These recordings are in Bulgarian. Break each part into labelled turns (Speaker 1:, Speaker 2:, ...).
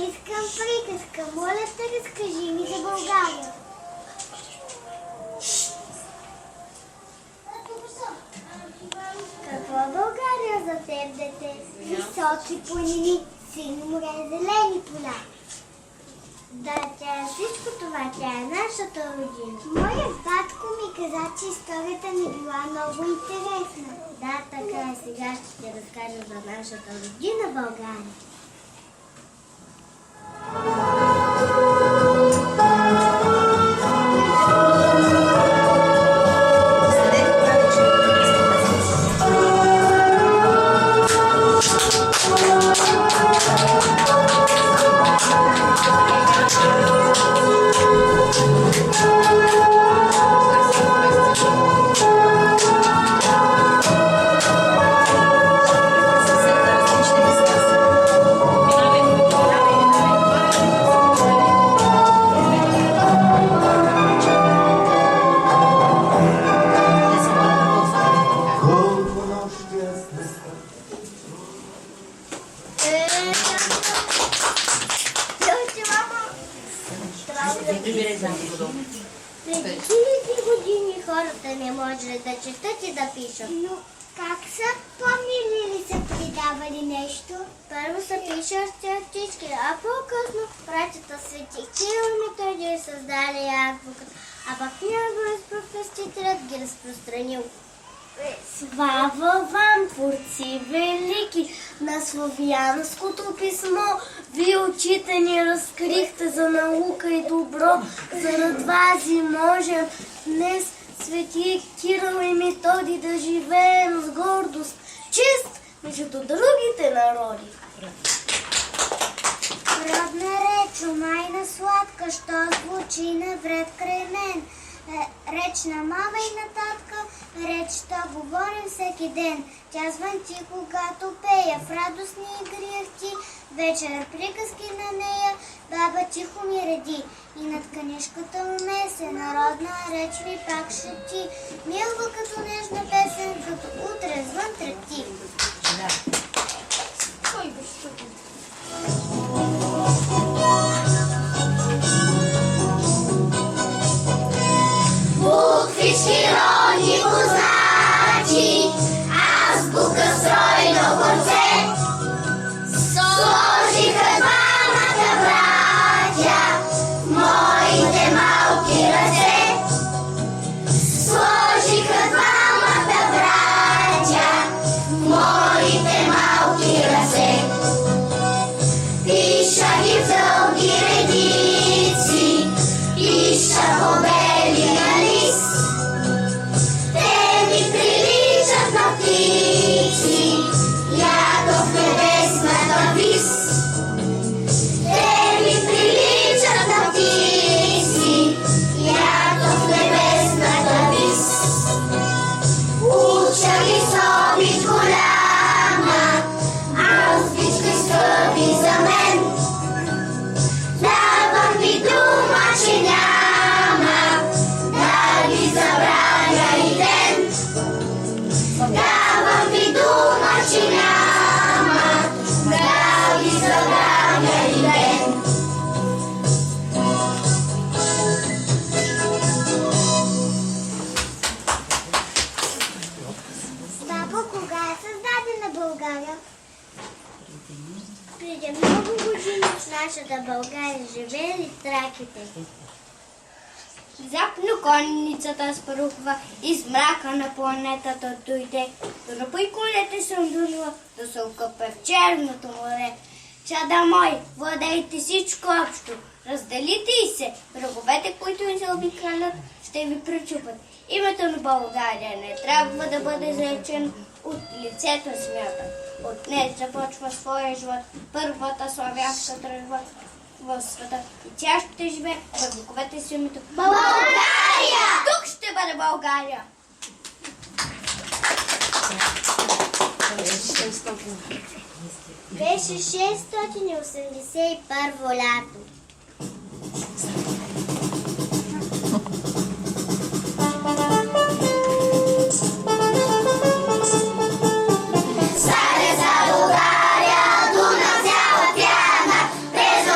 Speaker 1: искам приказка. Моля те, разкажи ми за България. Какво е България за теб, дете? Високи планини, сино море, зелени поля. Да, тя е всичко това. Тя е нашата родина. Моят татко ми каза, че историята ни била много интересна. Да, така е. Сега ще ти разкажа за нашата родина България. Преди хиляди години хората не можели да четат и да пишат. Но как са помнили ли са придавали нещо? Първо са пишещи, а по-късно братята Свети Кирил и Методий създали азбуката, а пък Неговият Спасителят ги разпространил. Слава вам, творци велики, на славянското писмо! Вие, учители, разкрихте за наука и добро. Зарад вас и можем днес, Свети Кирил и Методий, да живеем с гордост, чест между другите народи. Родна реч, майна сладка, що звучи навред край мен. Реч на мама и на татка, реч, що говорим всеки ден. Тя звънти, когато пея, в радостни игри ахти, вечер приказки на нея, баба тихо ми реди. И над канишката унесе, народна реч ви пак шепти, милва като нежна песен, като утре звън трепти.
Speaker 2: Буквички родни познати, азбука стройно горце, сложиха двамата братя в моите малки ръце. Сложиха двамата братя в моите малки ръце. Пиша ги в дълги редици, пиша по белия лист. Те ми приличат на птици, лято в небесната вис. Те ми приличат на птици, лято в небесната вис. Уча ги с обич голяма, азбичка скъпи за мен. Давам ви дума, че няма да ви забравя и ден. Давам ви дума, че няма да ви забравя и ден.
Speaker 1: Баба, кога е създадена България? Преди много години в нашата България живеели траките. Запно конницата спрухва, из мрака на планетата дойде. Да напой колете съм дунила, да се окъпе в черното море. Чада мой, владейте всичко общо, разделите и се. Враговете, които ви се обикалят, ще ви пречупат. Името на България не трябва да бъде заречено от лицето смята. От днес започва своя живот, първата славянска държава в света. И тя ще живее във вековете си името
Speaker 2: България!
Speaker 1: Тук ще бъде България! Беше 681 лято.
Speaker 2: Стане за България, Дунав цяла пяна, през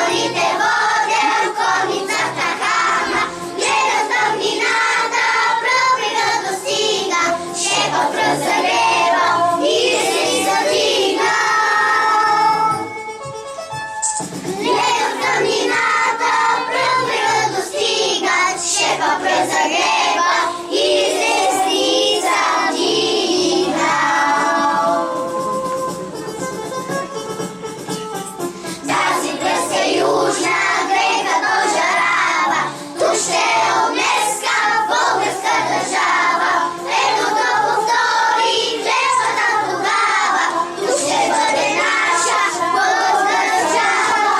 Speaker 2: разогрева и звездица вдигнал. Тази връзка южна греха дожарава, тук ще е от днеска българска държава. Ето да повтори клетвата тогава, тук ще бъде наша българска държава.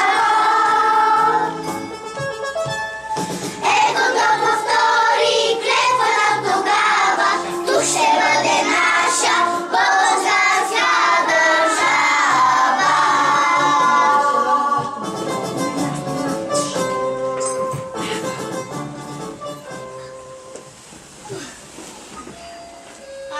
Speaker 2: Ето да повтори клетвата тогава, тук ще бъде наша българска държава.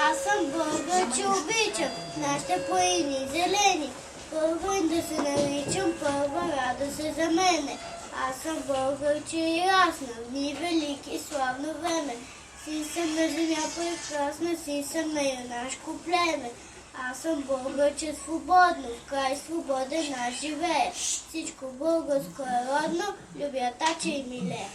Speaker 1: Аз съм българ, че обичам нашите планини зелени. Първа да се наричам, първа рада се за мене. Аз съм българ, че е ясна, в дни велики и славно време. Си съм на земя прекрасна, си съм на юнашко племе. Аз съм българ, че свободно, в край свободен аз живее. Всичко българско е родно, любя тача и милее.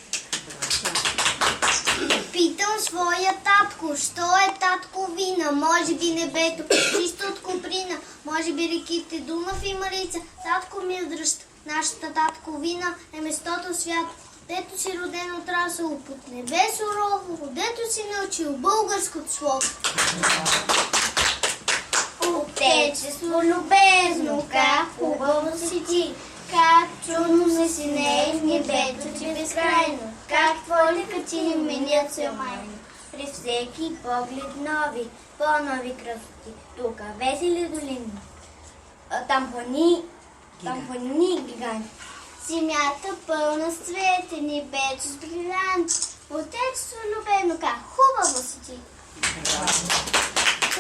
Speaker 1: Питам своя татко, що е татковина? Може би небето, чисто от коприна, може би реките Дунав и Марица. Татко ми е дръжта, нашата татковина е местото свято, дето си роден отрасло под небе сурово, дето си научил българското слово. Отечество любезно, как хубаво си ти, как чудно се синее в небето ти безкрайно, как твоите качини менят се майно. При всеки поглед нови, по-нови красоти, тук весели долини, там планини гиганти. Земята пълна с цвете, небето с брилянти, отечество любено, как хубаво си ти.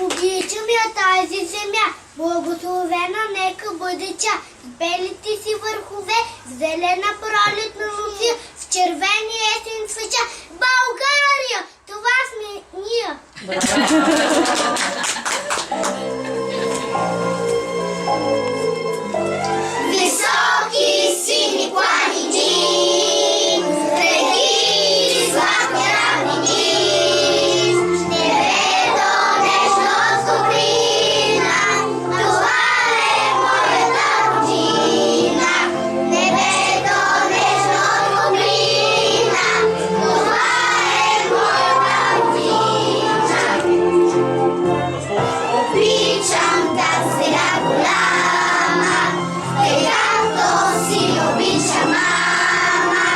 Speaker 1: Обичам я тази земя, благословена нека бъде тя, с белите си върхове, в зелена пролетна лузия, в червени есен цветя. България, това сме ние!
Speaker 2: Високи сини планини, реки златни равнини, небето нежно от коприна, това е моята родина. Небето нежно от коприна, това е моята родина. Обичам тази земя голяма, както си обича мама.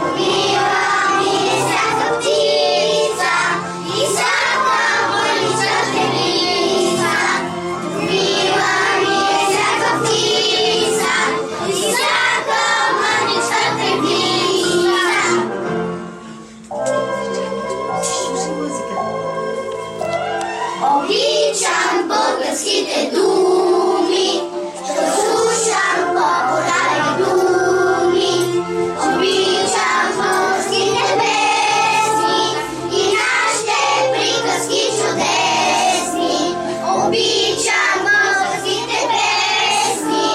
Speaker 2: Любила ми е всяка птица и всяка мъничка птица. Любила ми е всяка птица и всяка мъничка птица. Обичам българските думи, ще слушам по-подадени думи. Обичам българските песни и нашите приказки чудесни. Обичам българските песни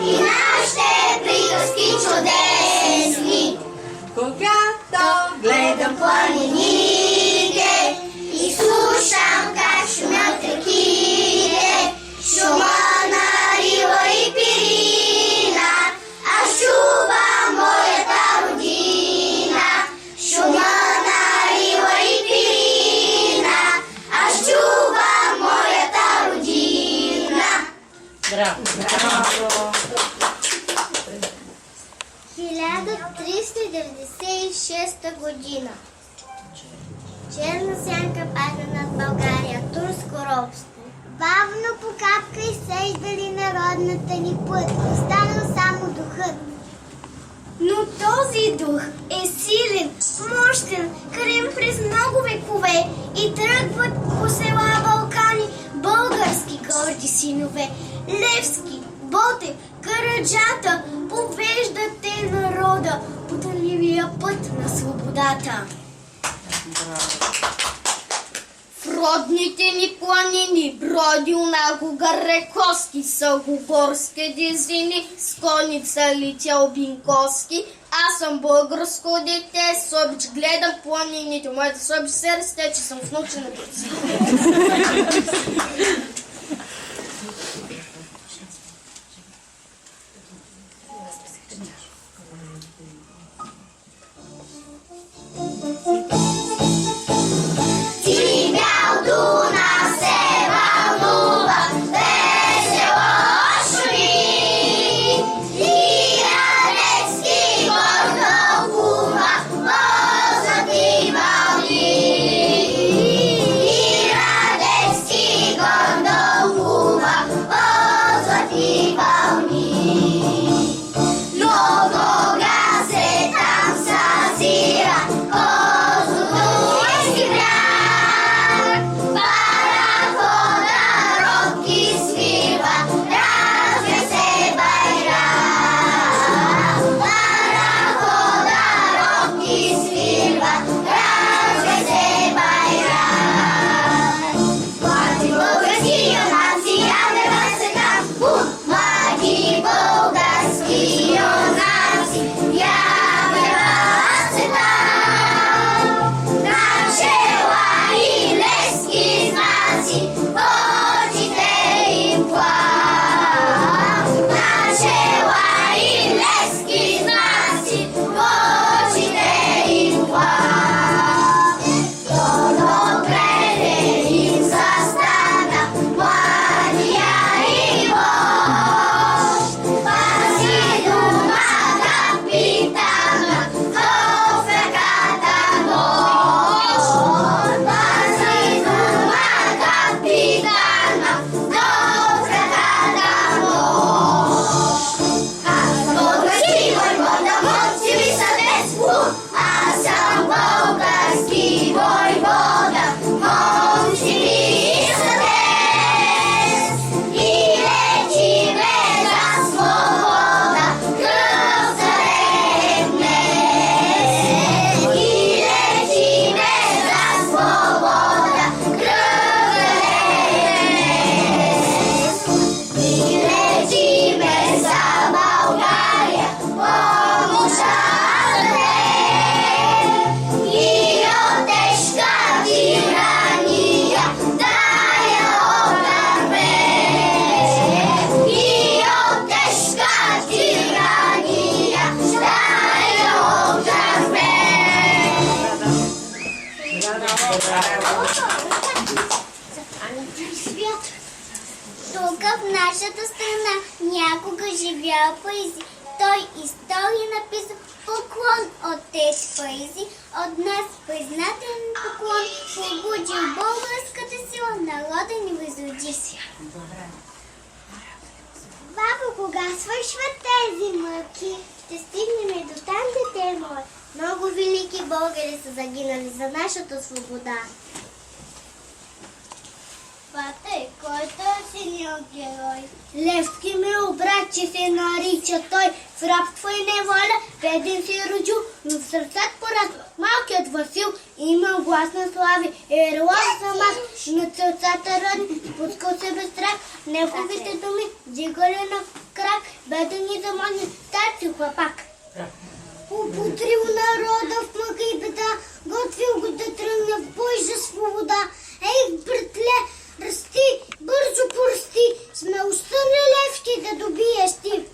Speaker 2: и нашите приказки чудесни.
Speaker 3: Когато гледам
Speaker 2: Планините и слушам как шумят реките, шума на Рила и Пирина, аз чувам моята родина. Шума на Рила и Пирина, аз чувам моята родина.
Speaker 3: Браво!
Speaker 1: 1396 година. Черна сянка падна над България, турско робство. Бавно по капка изсеждали народната ни път, останал само духът. Но този дух е силен, мощен, крем през много векове и тръгват по села Балкани български горди синове. Левски, Ботев, Караджата повеждат те народа по търливия път на свободата. В родните ни планини броди унакога рекоски, сългогорски дизини, с коница летял Бинковски, Аз съм българско дете, с обич гледам планините, моята с обич се расте, че съм внуче на турци.
Speaker 2: Ти бял Дунав се вълнува, весело шуми. И Радецки гордо кума, ползати вълни. И Радецки гордо кума, ползати вълни. Много газе там съзира, козото изгря. Парахода робки свирва, развя се байрак. Парахода робки свирва, развя се байрак. Млади български юнаци, явява се там. Млади български юнаци, явява се там. Начела и лески знаци, очите им плав. Начела и лески знаци, очите им плав. Добре им застана младия Ивош. Пази дума капитана, в ръката нож. Пази дума капитана, в ръката нож. Аз съм български войвода, молци ви са днес. Аз съм български войвода, молци ви са днес. И лечиме за свобода, кръв зарем днес. И лечиме за свобода, кръв зарем днес. И лечиме за България, помощта даде. И от тежка тирания да я отърве. И от тежка тирания да я отърве.
Speaker 1: Тук в нашата страна някога живял поези. Той история написа поклон от тези поези. От нас признателен поклон, побудил българската сила, народа ни възроди. Бабо, кога свършват тези мъки? Ще стигнем и до там, дете мое. Много велики българи са загинали за нашата свобода. Бате, кой е този силният герой? Левски мил брат, че се нарича той. В рабство и неволя, беден се родил, но в сърцат порасва. Малкият Васил имал глас на слави. Ерлав замах на целцата родни, спускал се без страх. Неговите думи дигали на крак. Беден и замахни, старци хлапак. Употрил народа в мъка и беда, готвил го да тръгне в бой за свобода. Ей, братле, расти, бързо порасти, смелостта на Левски да добиеш ти.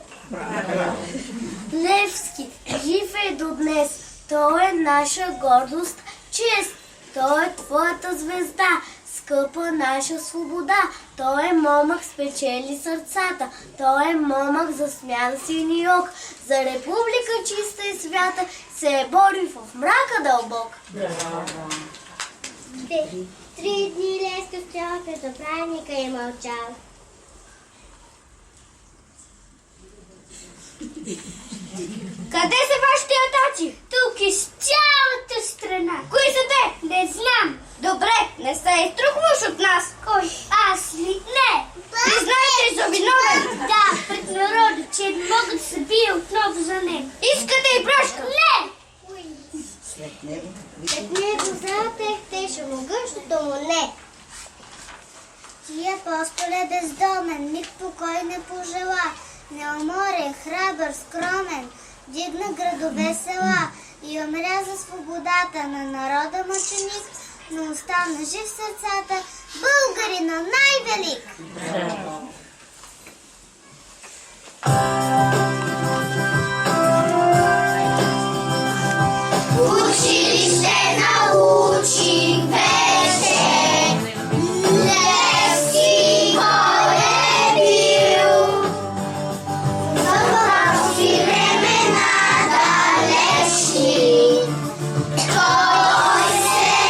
Speaker 1: Левски, жив е до днес, той е наша гордост, чест, той е твоята звезда, скъпа наша свобода. Той е момък спечели сърцата, той е момък засмян сини ок, за република чиста и свята се е бори в мрака дълбок. Три дни Левски стоял пред управника и мълчал. Къде са вашите атаци? Тук из цялата страна. Кои са те? Не знам. Добре, не се изтрухваш от нас. Кой? Аз ли? Не. Признаете за виновен? Да, пред народа, че не мога да се бие отново за него. Искате и прошка? Не. След него запехте шумогъщото му не. Ти е по-скоре бездомен, ник покой не пожела. Неуморен, храбър, скромен, дигна градове, села и умря за свободата на народа мъченик, но остана жив в сърцата българина най-велик.
Speaker 2: Училище научих вече, Левски кой е бил. В прости времена далечни, той се е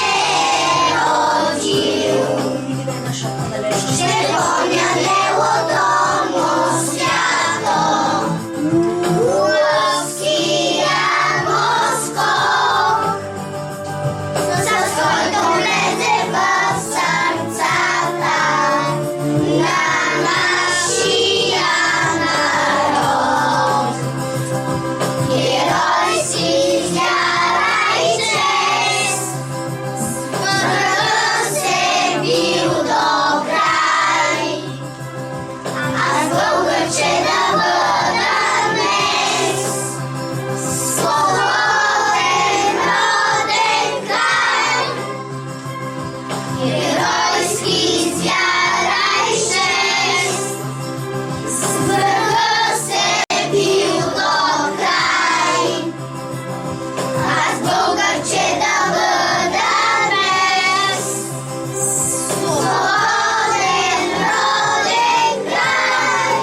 Speaker 2: родил. Ще помня делото му свято, Лъвския москов, с който влезе в сърцата на нашия народ. Геройски вяра и чест, с врага се бил до край. Аз българче да бъда днес, свободен роден край. Геройски с вяра и чест, с врага се бил до край. Аз българче да бъда днес, свободен роден край.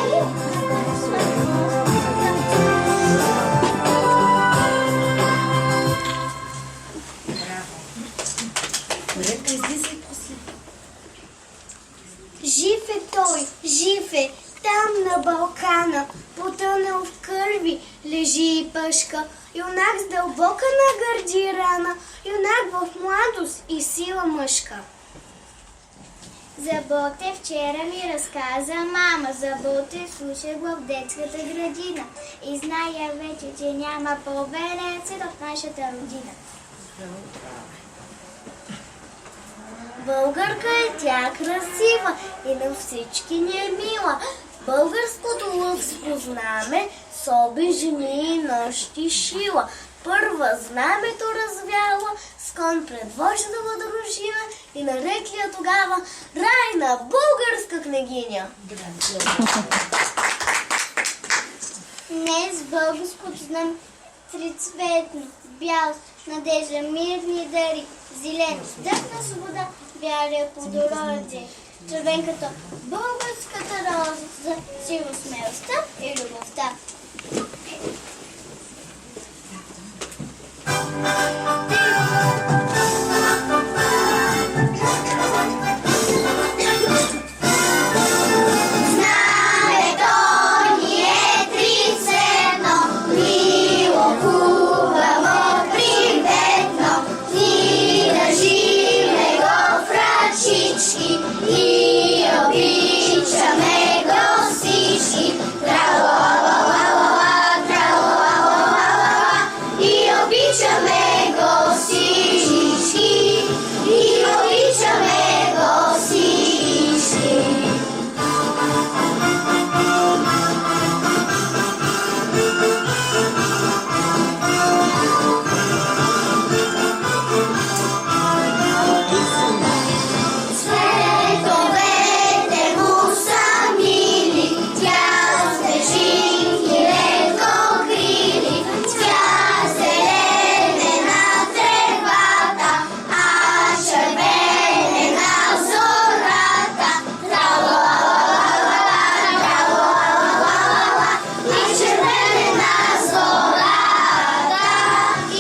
Speaker 3: Редка, излизай после.
Speaker 1: Жив е той, жив е, там на Балкана, потънал в кърви, лежи и пъшка. Юнак с дълбока на гърди рана, юнак в младост и сила мъжка. За Ботев вчера ми разказа мама, за Ботев слушах в детската градина и зная вече, че няма по-велен цвет от нашата родина. Българка е тя красива и на всички ни е мила. Българското лъвско знаме с оби жени и нощи шила. Първа знамето развяла, с кон предвождала дружина и нарекли я тогава Райна българска княгиня. Днес българското знам трицветно, бял, надежда, мирни дари, зелен, дъх на свобода, бялия плодородие, червенката, българската роза, сила смелостта и любовта.
Speaker 2: Знамето ни е трицветно, мило, хубаво, приветно. Ни държиме го в ръчички и обичаме го всички. Тра-ла-ла-ла-ла-ла, тра-ла-ла-ла-ла-ла, и обичаме го всички, и обичаме го всички. Цветовете му са мили, тя снежинки редко крили, тя зеленена тревата, а червенена зората. Тра-ла-ла-ла-ла-ла, тра-ла-ла-ла-ла-ла, и червенена зората, и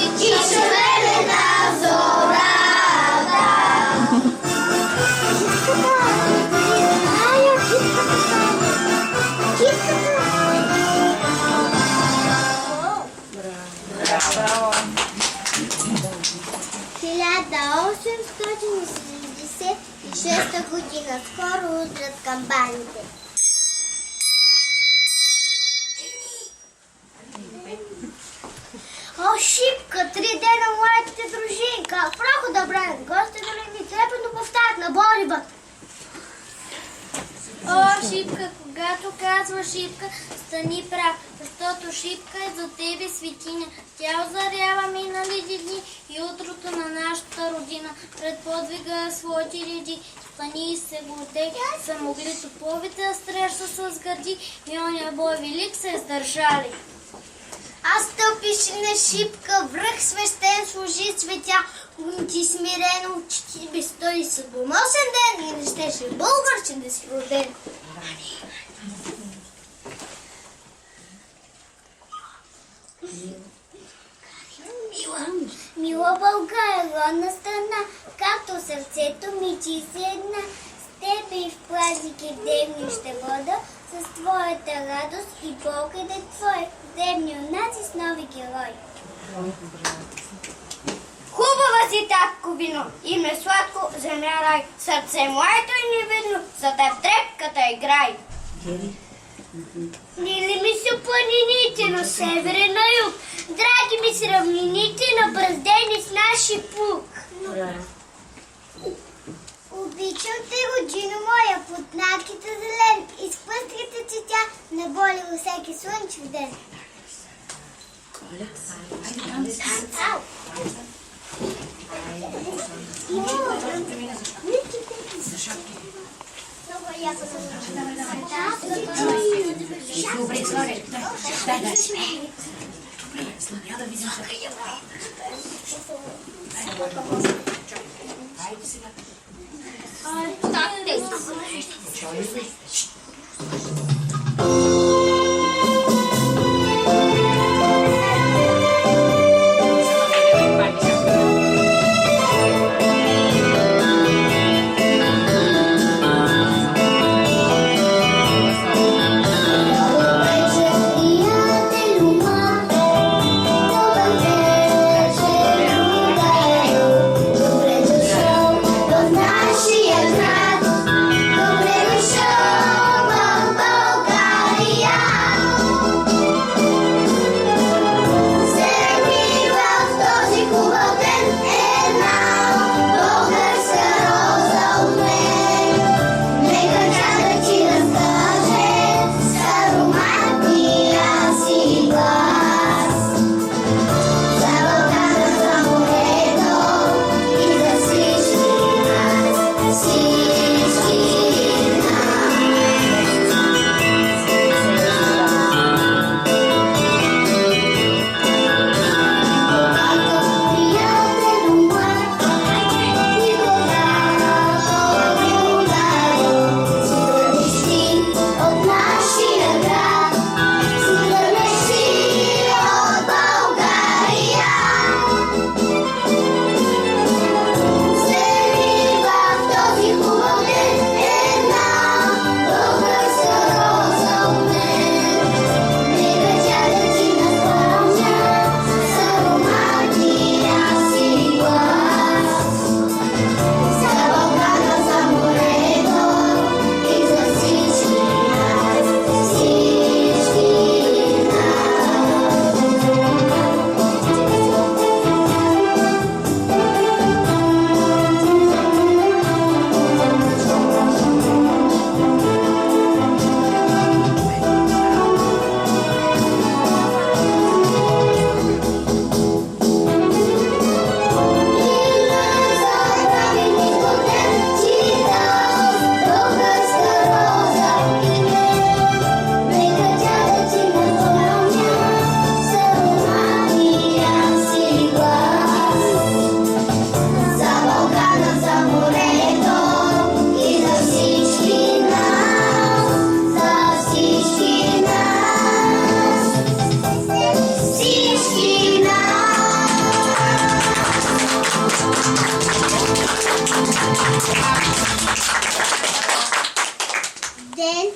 Speaker 2: червенена зората.
Speaker 3: Браво!
Speaker 1: 1876 година, скоро удрят камбаните. О, Шипка, 3 дена моята дружинка, право да бранят, гости да ми трепетно повтарят на Борива. О, Шипка, когато казва Шипка, стани прав, защото Шипка е за тебе светиня. Тя озарява миналите дни и утрото на нашата родина. Пред подвига своите реди, стани и се гордей. Са могли топовете да среща с гърди и оня бой велик се издържали. Аз стъпиш на Шипка, връх свещен, служи светя, ти смирено, че ти безстои съдбоносен ден и не щеше българче да си роден. Мила България, родна страна, както сърцето ми ти си една, с тебе и в празник и в дневни ще бъда, с твоята радост и погледът твой, древни юнаци с нови герои. Хубава си, татко вино, име сладко, земя рай, сърце моето и невидно, за теб трепката играй. Мили ми са планините на север и на юг, драги ми са равнините, набраздени с наши пук. Обичам те, родино моя, под наките зелен, изпъстрите цветя, наболило всеки слънчев ден.
Speaker 3: Добре, Славе. Дай. Добре, Славе, да видим. Айде сега.
Speaker 1: Ден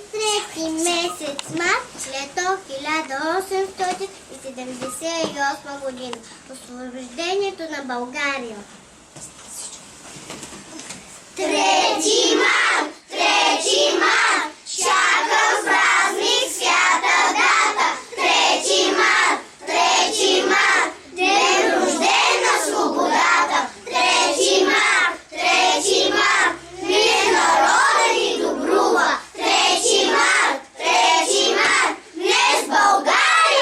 Speaker 1: 3 месец март, лето 1878 година. Освобождението на България.
Speaker 2: 3 март, 3 март, чакам с празник свята дата. 3 март, 3 март, ден рожден на свободата. 3 март, 3 март, мир народен и добрува. 3 март, 3 март, днес България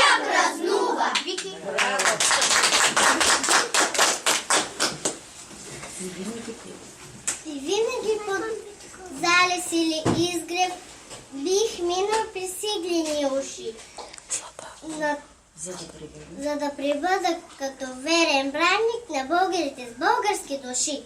Speaker 1: красили изгрев, бих минал през иглени уши, за да пребъда като верен бранник на българите с български души.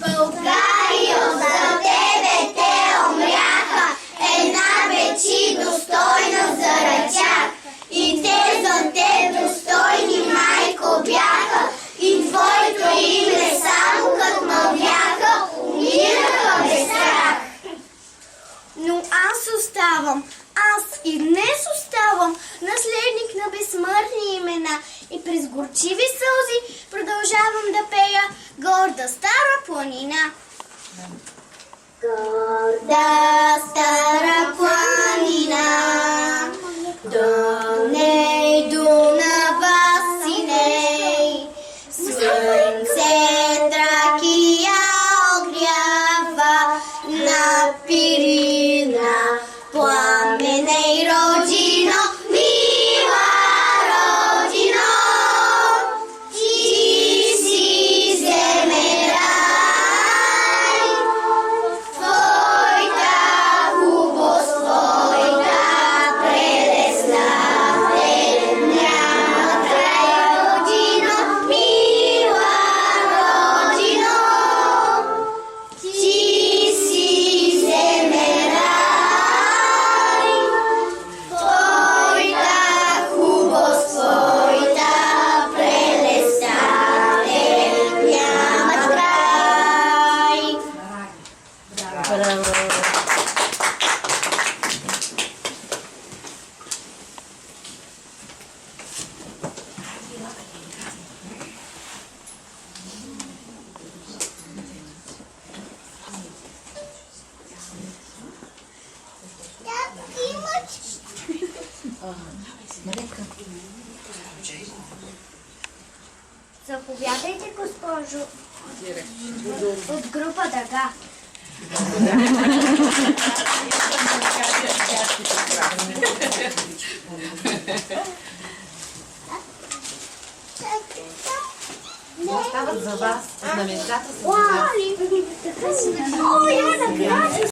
Speaker 2: Българио, за тебе те умряха, една печи достойна за ръчах. И те за те достойни, майко, бяха, и твоето име само като мълвяха, умираха без страх.
Speaker 1: Но аз оставам, аз и днес оставам наследник на безсмъртни имена и през горчиви сълзи продължавам да пея горда стара планина.
Speaker 2: Горда стара планина, до ней Дунава синей, слънце Тракия огрява, на Пирина пламеней родино, мила родино, ти си земен рай, твоята хубост, твоята прелестна, няма край, родино, мила родино, ти си земен рай, твоята хубост, твоята прелестна, няма край.
Speaker 1: Заповядайте, госпожо, от група Дъга.
Speaker 3: Остават за вас на местата.
Speaker 1: О, я накрая